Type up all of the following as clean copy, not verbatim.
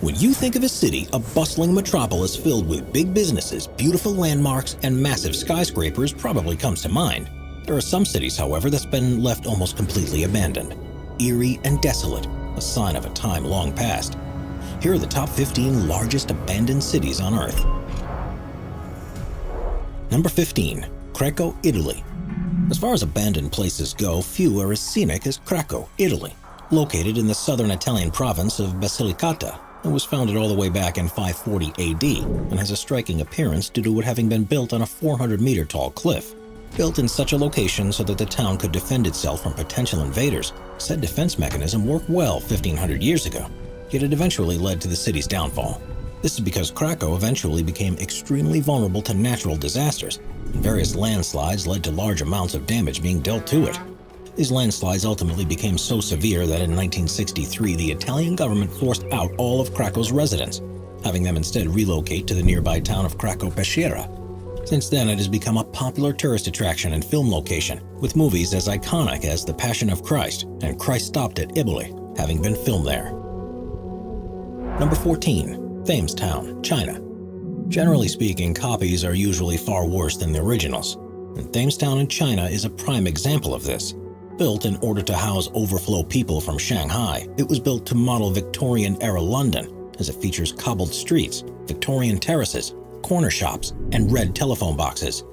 When you think of a city, a bustling metropolis filled with big businesses, beautiful landmarks, and massive skyscrapers probably comes to mind. There are some cities, however, that's been left almost completely abandoned. Eerie and desolate, a sign of a time long past. Here are the top 15 largest abandoned cities on Earth. Number 15. Krakow, Italy. As far as abandoned places go, few are as scenic as Krakow, Italy. Located in the southern Italian province of Basilicata, it was founded all the way back in 540 AD and has a striking appearance due to it having been built on a 400-meter tall cliff. Built in such a location so that the town could defend itself from potential invaders, said defense mechanism worked well 1,500 years ago, yet it eventually led to the city's downfall. This is because Krakow eventually became extremely vulnerable to natural disasters, and various landslides led to large amounts of damage being dealt to it. These landslides ultimately became so severe that in 1963 the Italian government forced out all of Krakow's residents, having them instead relocate to the nearby town of Krakow-Peschiera. Since then, it has become a popular tourist attraction and film location, with movies as iconic as The Passion of Christ and Christ Stopped at Eboli having been filmed there. Number 14. Thamestown, China. Generally speaking, copies are usually far worse than the originals, and Thamestown in China is a prime example of this. Built in order to house overflow people from Shanghai, it was built to model Victorian-era London, as it features cobbled streets, Victorian terraces, corner shops, and red telephone boxes.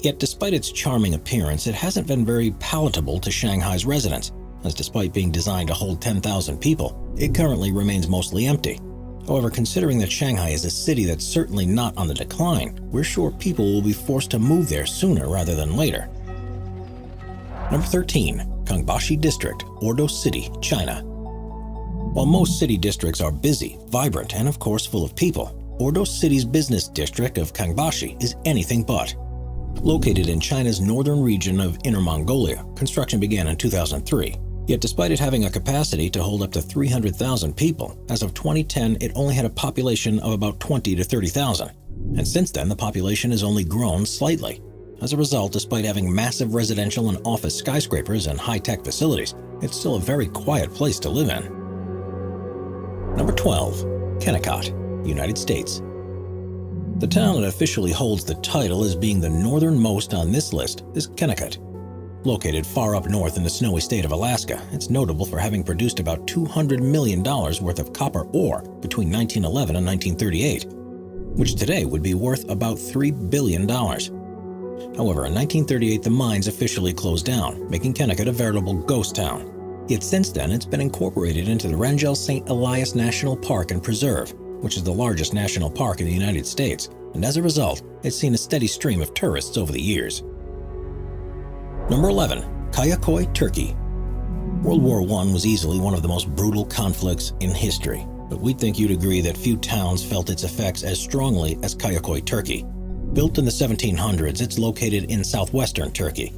Yet despite its charming appearance, it hasn't been very palatable to Shanghai's residents, as despite being designed to hold 10,000 people, it currently remains mostly empty. However, considering that Shanghai is a city that's certainly not on the decline, we're sure people will be forced to move there sooner rather than later. Number 13. Kangbashi District, Ordo City, China. While most city districts are busy, vibrant, and of course full of people, Ordo City's business district of Kangbashi is anything but. Located in China's northern region of Inner Mongolia, construction began in 2003. Yet despite it having a capacity to hold up to 300,000 people, as of 2010 it only had a population of about 20 to 30,000. And since then the population has only grown slightly. As a result, despite having massive residential and office skyscrapers and high-tech facilities, it's still a very quiet place to live in. Number 12. Kennecott, United States. The town that officially holds the title as being the northernmost on this list is Kennecott. Located far up north in the snowy state of Alaska, it's notable for having produced about $200 million worth of copper ore between 1911 and 1938, which today would be worth about $3 billion. However, in 1938 the mines officially closed down, making Kennecott a veritable ghost town. Yet since then it's been incorporated into the Wrangell St. Elias National Park and Preserve, which is the largest national park in the United States, and as a result, it's seen a steady stream of tourists over the years. Number 11. Kayaköy, Turkey. World War I was easily one of the most brutal conflicts in history, but we'd think you'd agree that few towns felt its effects as strongly as Kayaköy, Turkey. Built in the 1700s, it's located in southwestern Turkey,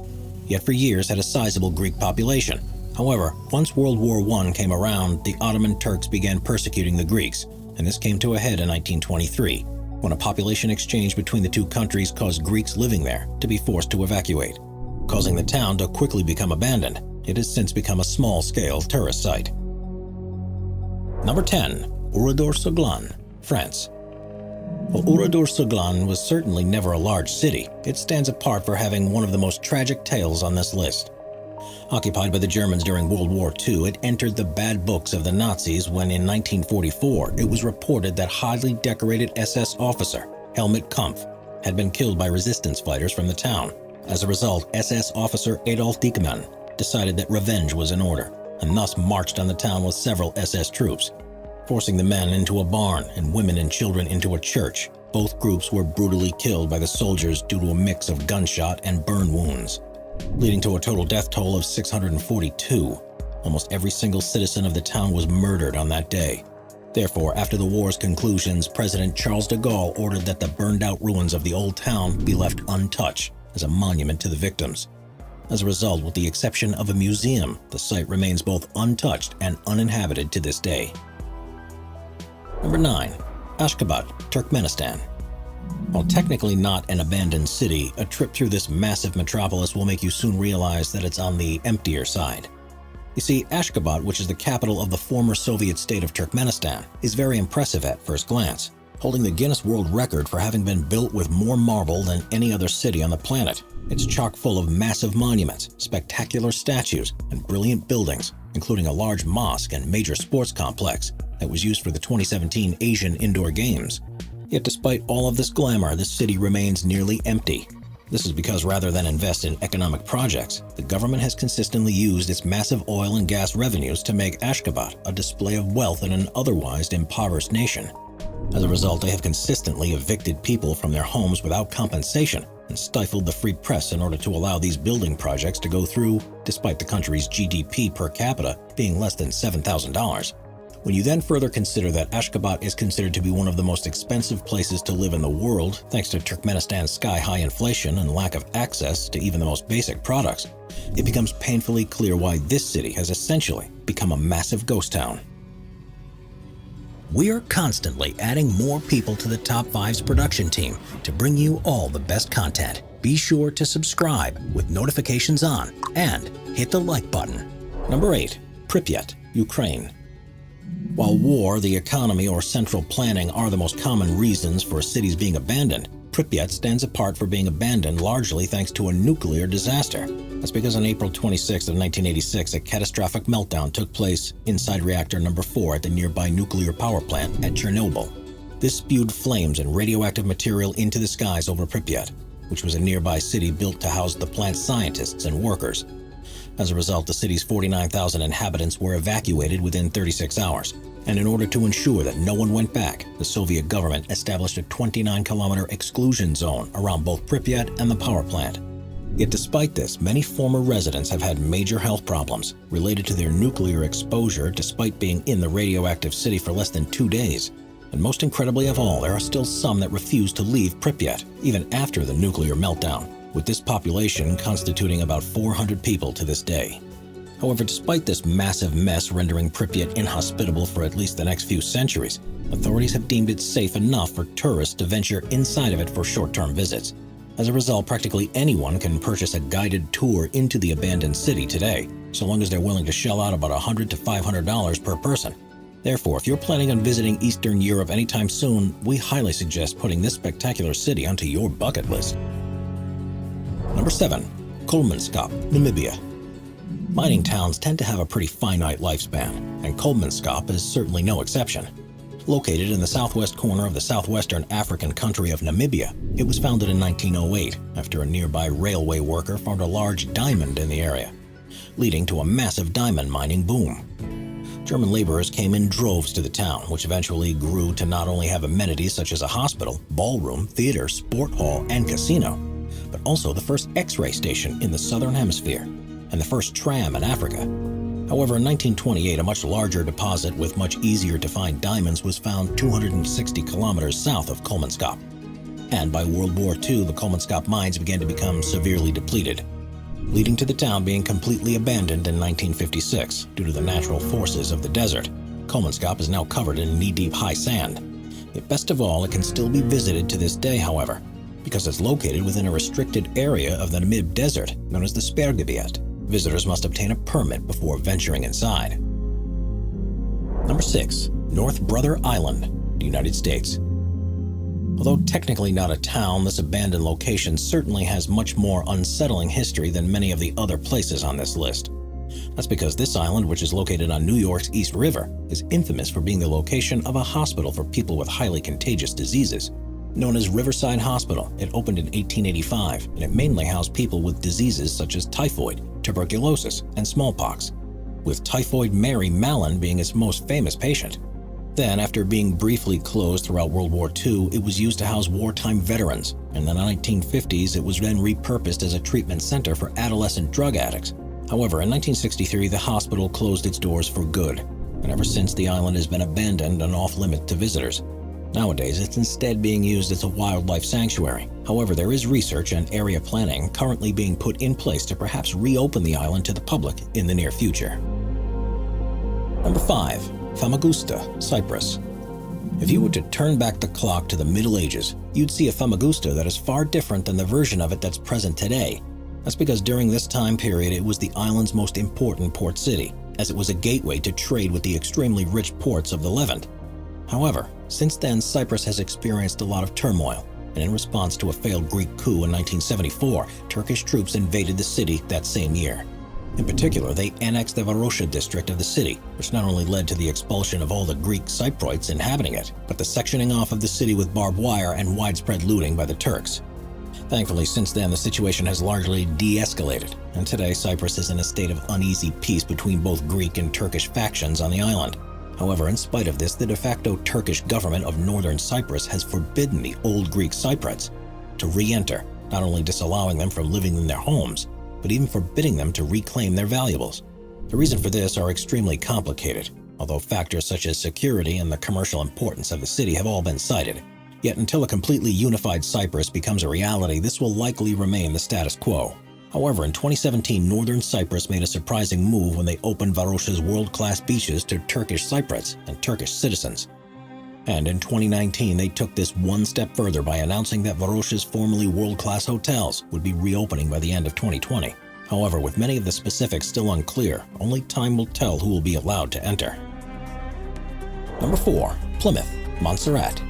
yet for years had a sizable Greek population. However, once World War I came around, the Ottoman Turks began persecuting the Greeks, and this came to a head in 1923, when a population exchange between the two countries caused Greeks living there to be forced to evacuate, causing the town to quickly become abandoned. It has since become a small-scale tourist site. Number 10. Oradour-sur-Glane, France. While Oradour-sur-Glane was certainly never a large city, it stands apart for having one of the most tragic tales on this list. Occupied by the Germans during World War II, it entered the bad books of the Nazis when in 1944 it was reported that highly decorated SS officer Helmut Kampf had been killed by resistance fighters from the town. As a result, SS officer Adolf Dieckmann decided that revenge was in order, and thus marched on the town with several SS troops, forcing the men into a barn and women and children into a church. Both groups were brutally killed by the soldiers due to a mix of gunshot and burn wounds, leading to a total death toll of 642. Almost every single citizen of the town was murdered on that day. Therefore, after the war's conclusions, President Charles de Gaulle ordered that the burned-out ruins of the old town be left untouched as a monument to the victims. As a result, with the exception of a museum, the site remains both untouched and uninhabited to this day. Number 9. Ashgabat, Turkmenistan. While technically not an abandoned city, a trip through this massive metropolis will make you soon realize that it's on the emptier side. You see, Ashgabat, which is the capital of the former Soviet state of Turkmenistan, is very impressive at first glance, holding the Guinness World Record for having been built with more marble than any other city on the planet. It's chock full of massive monuments, spectacular statues, and brilliant buildings, including a large mosque and major sports complex that was used for the 2017 Asian Indoor Games. Yet despite all of this glamour, the city remains nearly empty. This is because rather than invest in economic projects, the government has consistently used its massive oil and gas revenues to make Ashgabat a display of wealth in an otherwise impoverished nation. As a result, they have consistently evicted people from their homes without compensation and stifled the free press in order to allow these building projects to go through, despite the country's GDP per capita being less than $7,000. When you then further consider that Ashgabat is considered to be one of the most expensive places to live in the world, thanks to Turkmenistan's sky-high inflation and lack of access to even the most basic products, it becomes painfully clear why this city has essentially become a massive ghost town. We are constantly adding more people to the Top 5's production team to bring you all the best content. Be sure to subscribe with notifications on and hit the like button. Number 8. Pripyat, Ukraine. While war, the economy, or central planning are the most common reasons for cities being abandoned, Pripyat stands apart for being abandoned largely thanks to a nuclear disaster. That's because on April 26 of 1986, a catastrophic meltdown took place inside reactor number 4 at the nearby nuclear power plant at Chernobyl. This spewed flames and radioactive material into the skies over Pripyat, which was a nearby city built to house the plant's scientists and workers. As a result, the city's 49,000 inhabitants were evacuated within 36 hours. And in order to ensure that no one went back, the Soviet government established a 29-kilometer exclusion zone around both Pripyat and the power plant. Yet despite this, many former residents have had major health problems related to their nuclear exposure despite being in the radioactive city for less than 2 days. And most incredibly of all, there are still some that refuse to leave Pripyat, even after the nuclear meltdown, with this population constituting about 400 people to this day. However, despite this massive mess rendering Pripyat inhospitable for at least the next few centuries, authorities have deemed it safe enough for tourists to venture inside of it for short-term visits. As a result, practically anyone can purchase a guided tour into the abandoned city today, so long as they're willing to shell out about $100 to $500 per person. Therefore, if you're planning on visiting Eastern Europe anytime soon, we highly suggest putting this spectacular city onto your bucket list. Number 7. Kolmanskap, Namibia. Mining towns tend to have a pretty finite lifespan, and Kolmanskap is certainly no exception. Located in the southwest corner of the southwestern African country of Namibia, it was founded in 1908 after a nearby railway worker found a large diamond in the area, leading to a massive diamond mining boom. German laborers came in droves to the town, which eventually grew to not only have amenities such as a hospital, ballroom, theater, sport hall, and casino, but also the first X-ray station in the southern hemisphere and the first tram in Africa. However, in 1928, a much larger deposit with much easier to find diamonds was found 260 kilometers south of Kolmanskap. And by World War II, the Kolmanskap mines began to become severely depleted, leading to the town being completely abandoned in 1956 due to the natural forces of the desert. Kolmanskap is now covered in knee-deep high sand. Yet best of all, it can still be visited to this day, however, because it's located within a restricted area of the Namib Desert known as the Sperrgebiet. Visitors must obtain a permit before venturing inside. Number 6. North Brother Island, United States. Although technically not a town, this abandoned location certainly has much more unsettling history than many of the other places on this list. That's because this island, which is located on New York's East River, is infamous for being the location of a hospital for people with highly contagious diseases. Known as Riverside Hospital, it opened in 1885, and it mainly housed people with diseases such as typhoid, tuberculosis, and smallpox, with Typhoid Mary Mallon being its most famous patient. Then, after being briefly closed throughout World War II, it was used to house wartime veterans, and in the 1950s it was then repurposed as a treatment center for adolescent drug addicts. However, in 1963 the hospital closed its doors for good, and ever since the island has been abandoned and off-limits to visitors. Nowadays, it's instead being used as a wildlife sanctuary. However, there is research and area planning currently being put in place to perhaps reopen the island to the public in the near future. Number 5. Famagusta, Cyprus. If you were to turn back the clock to the Middle Ages, you'd see a Famagusta that is far different than the version of it that's present today. That's because during this time period, it was the island's most important port city, as it was a gateway to trade with the extremely rich ports of the Levant. However, since then Cyprus has experienced a lot of turmoil, and in response to a failed Greek coup in 1974, Turkish troops invaded the city that same year. In particular, they annexed the Varosha district of the city, which not only led to the expulsion of all the Greek Cypriots inhabiting it, but the sectioning off of the city with barbed wire and widespread looting by the Turks. Thankfully, since then, the situation has largely de-escalated, and today Cyprus is in a state of uneasy peace between both Greek and Turkish factions on the island. However, in spite of this, the de facto Turkish government of northern Cyprus has forbidden the old Greek Cypriots to re-enter, not only disallowing them from living in their homes, but even forbidding them to reclaim their valuables. The reason for this are extremely complicated, although factors such as security and the commercial importance of the city have all been cited. Yet until a completely unified Cyprus becomes a reality, this will likely remain the status quo. However, in 2017, northern Cyprus made a surprising move when they opened Varosha's world-class beaches to Turkish Cypriots and Turkish citizens. And in 2019, they took this one step further by announcing that Varosha's formerly world-class hotels would be reopening by the end of 2020. However, with many of the specifics still unclear, only time will tell who will be allowed to enter. Number 4. Plymouth, Montserrat.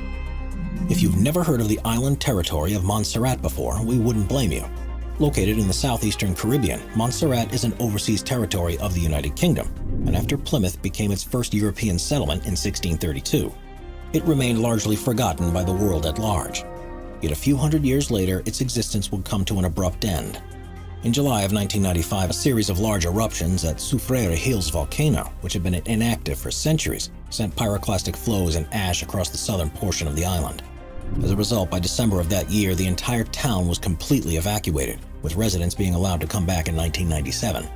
If you've never heard of the island territory of Montserrat before, we wouldn't blame you. Located in the southeastern Caribbean, Montserrat is an overseas territory of the United Kingdom, and after Plymouth became its first European settlement in 1632, it remained largely forgotten by the world at large. Yet a few hundred years later, its existence would come to an abrupt end. In July of 1995, a series of large eruptions at Soufriere Hills volcano, which had been inactive for centuries, sent pyroclastic flows and ash across the southern portion of the island. As a result, by December of that year, the entire town was completely evacuated, with residents being allowed to come back in 1997.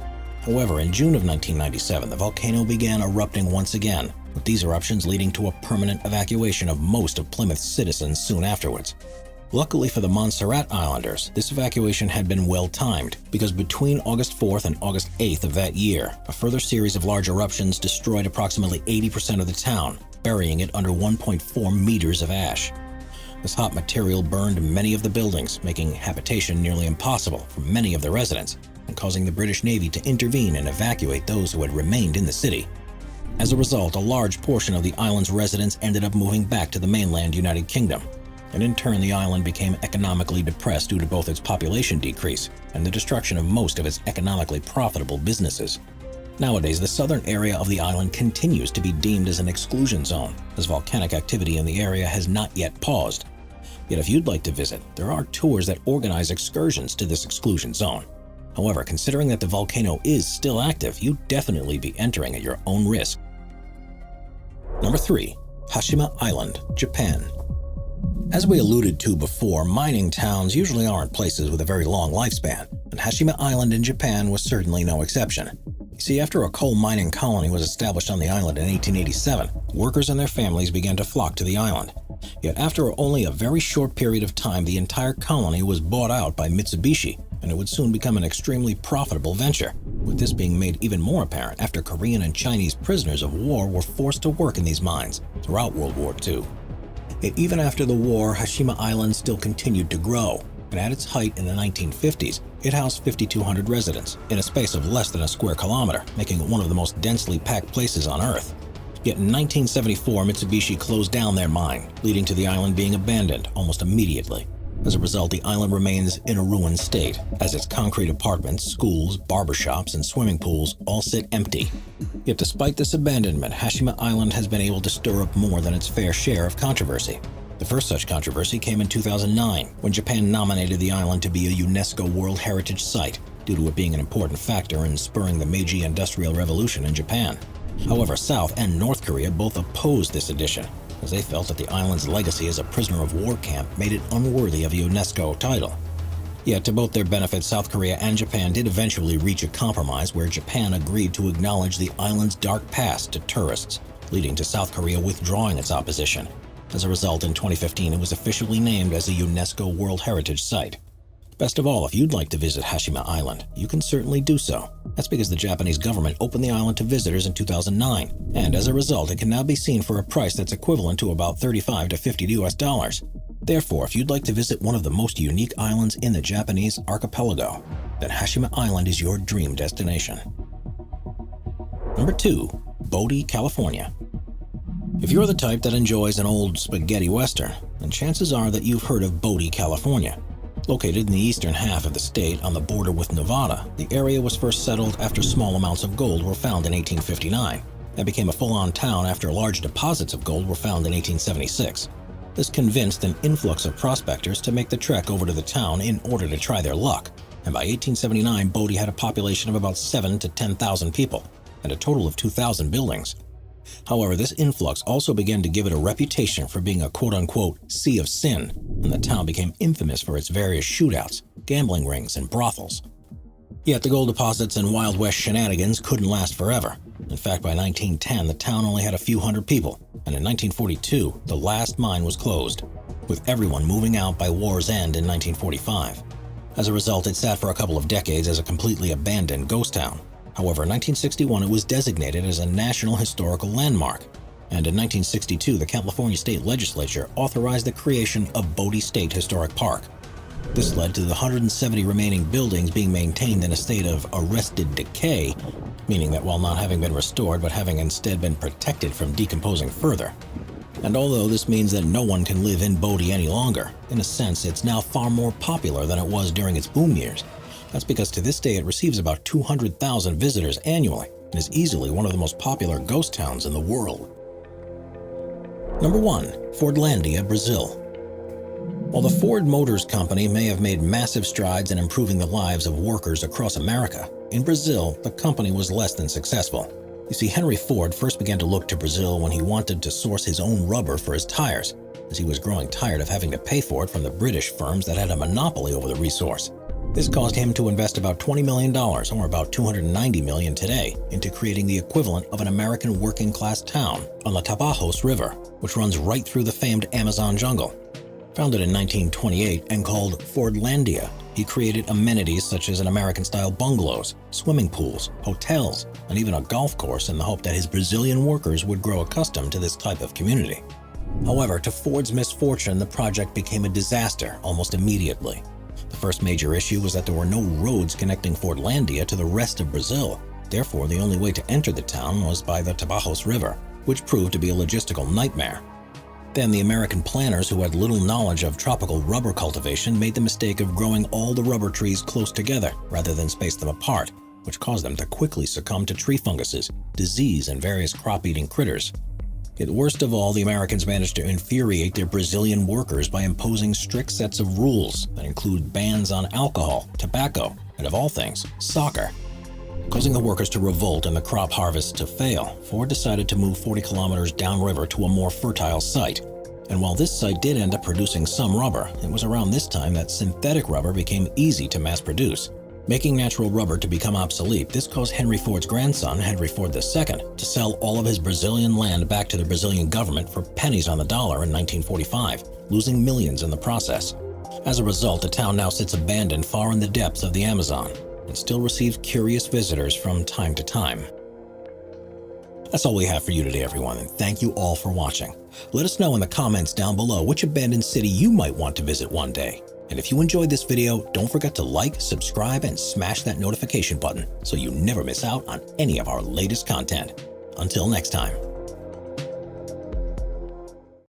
However, in June of 1997, the volcano began erupting once again, with these eruptions leading to a permanent evacuation of most of Plymouth's citizens soon afterwards. Luckily for the Montserrat Islanders, this evacuation had been well-timed, because between August 4th and August 8th of that year, a further series of large eruptions destroyed approximately 80% of the town, burying it under 1.4 meters of ash. This hot material burned many of the buildings, making habitation nearly impossible for many of the residents, and causing the British Navy to intervene and evacuate those who had remained in the city. As a result, a large portion of the island's residents ended up moving back to the mainland United Kingdom, and in turn the island became economically depressed due to both its population decrease and the destruction of most of its economically profitable businesses. Nowadays, the southern area of the island continues to be deemed as an exclusion zone, as volcanic activity in the area has not yet paused. Yet if you'd like to visit, there are tours that organize excursions to this exclusion zone. However, considering that the volcano is still active, you'd definitely be entering at your own risk. Number 3. Hashima Island, Japan. As we alluded to before, mining towns usually aren't places with a very long lifespan, and Hashima Island in Japan was certainly no exception. You see, after a coal mining colony was established on the island in 1887, workers and their families began to flock to the island. Yet after only a very short period of time, the entire colony was bought out by Mitsubishi, and it would soon become an extremely profitable venture, with this being made even more apparent after Korean and Chinese prisoners of war were forced to work in these mines throughout World War II. Yet even after the war, Hashima Island still continued to grow, and at its height in the 1950s, it housed 5,200 residents in a space of less than a square kilometer, making it one of the most densely packed places on Earth. Yet in 1974, Mitsubishi closed down their mine, leading to the island being abandoned almost immediately. As a result, the island remains in a ruined state, as its concrete apartments, schools, barbershops, and swimming pools all sit empty. Yet despite this abandonment, Hashima Island has been able to stir up more than its fair share of controversy. The first such controversy came in 2009, when Japan nominated the island to be a UNESCO World Heritage Site, due to it being an important factor in spurring the Meiji Industrial Revolution in Japan. However, South and North Korea both opposed this addition, as they felt that the island's legacy as a prisoner of war camp made it unworthy of a UNESCO title. Yet, to both their benefit, South Korea and Japan did eventually reach a compromise where Japan agreed to acknowledge the island's dark past to tourists, leading to South Korea withdrawing its opposition. As a result, in 2015, it was officially named as a UNESCO World Heritage Site. Best of all, if you'd like to visit Hashima Island, you can certainly do so. That's because the Japanese government opened the island to visitors in 2009, and as a result, it can now be seen for a price that's equivalent to about $35 to $50 US. Therefore, if you'd like to visit one of the most unique islands in the Japanese archipelago, then Hashima Island is your dream destination. Number 2. Bodie, California. If you're the type that enjoys an old spaghetti western, then chances are that you've heard of Bodie, California. Located in the eastern half of the state on the border with Nevada, the area was first settled after small amounts of gold were found in 1859 and became a full-on town after large deposits of gold were found in 1876. This convinced an influx of prospectors to make the trek over to the town in order to try their luck, and by 1879 Bodie had a population of about 7,000 to 10,000 people and a total of 2,000 buildings. However, this influx also began to give it a reputation for being a quote-unquote sea of sin, and the town became infamous for its various shootouts, gambling rings, and brothels. Yet the gold deposits and Wild West shenanigans couldn't last forever. In fact, by 1910, the town only had a few hundred people, and in 1942, the last mine was closed, with everyone moving out by war's end in 1945. As a result, it sat for a couple of decades as a completely abandoned ghost town. However, in 1961, it was designated as a National Historical Landmark, and in 1962, the California State Legislature authorized the creation of Bodie State Historic Park. This led to the 170 remaining buildings being maintained in a state of arrested decay, meaning that while not having been restored but having instead been protected from decomposing further. And although this means that no one can live in Bodie any longer, in a sense it's now far more popular than it was during its boom years. That's because to this day it receives about 200,000 visitors annually and is easily one of the most popular ghost towns in the world. Number 1. Fordlandia, Brazil. While the Ford Motors Company may have made massive strides in improving the lives of workers across America, in Brazil the company was less than successful. You see, Henry Ford first began to look to Brazil when he wanted to source his own rubber for his tires, as he was growing tired of having to pay for it from the British firms that had a monopoly over the resource. This caused him to invest about $20 million, or about $290 million today, into creating the equivalent of an American working-class town on the Tapajos River, which runs right through the famed Amazon jungle. Founded in 1928 and called Fordlandia, he created amenities such as an American-style bungalows, swimming pools, hotels, and even a golf course in the hope that his Brazilian workers would grow accustomed to this type of community. However, to Ford's misfortune, the project became a disaster almost immediately. The first major issue was that there were no roads connecting Fordlandia to the rest of Brazil. Therefore, the only way to enter the town was by the Tapajos River, which proved to be a logistical nightmare. Then the American planters, who had little knowledge of tropical rubber cultivation, made the mistake of growing all the rubber trees close together rather than space them apart, which caused them to quickly succumb to tree funguses, disease, and various crop-eating critters. Yet worst of all, the Americans managed to infuriate their Brazilian workers by imposing strict sets of rules that include bans on alcohol, tobacco, and of all things, soccer. Causing the workers to revolt and the crop harvest to fail, Ford decided to move 40 kilometers downriver to a more fertile site. And while this site did end up producing some rubber, it was around this time that synthetic rubber became easy to mass produce. Making natural rubber to become obsolete, this caused Henry Ford's grandson, Henry Ford II, to sell all of his Brazilian land back to the Brazilian government for pennies on the dollar in 1945, losing millions in the process. As a result, the town now sits abandoned far in the depths of the Amazon and still receives curious visitors from time to time. That's all we have for you today, everyone, and thank you all for watching. Let us know in the comments down below which abandoned city you might want to visit one day. And if you enjoyed this video, don't forget to like, subscribe, and smash that notification button so you never miss out on any of our latest content. Until next time.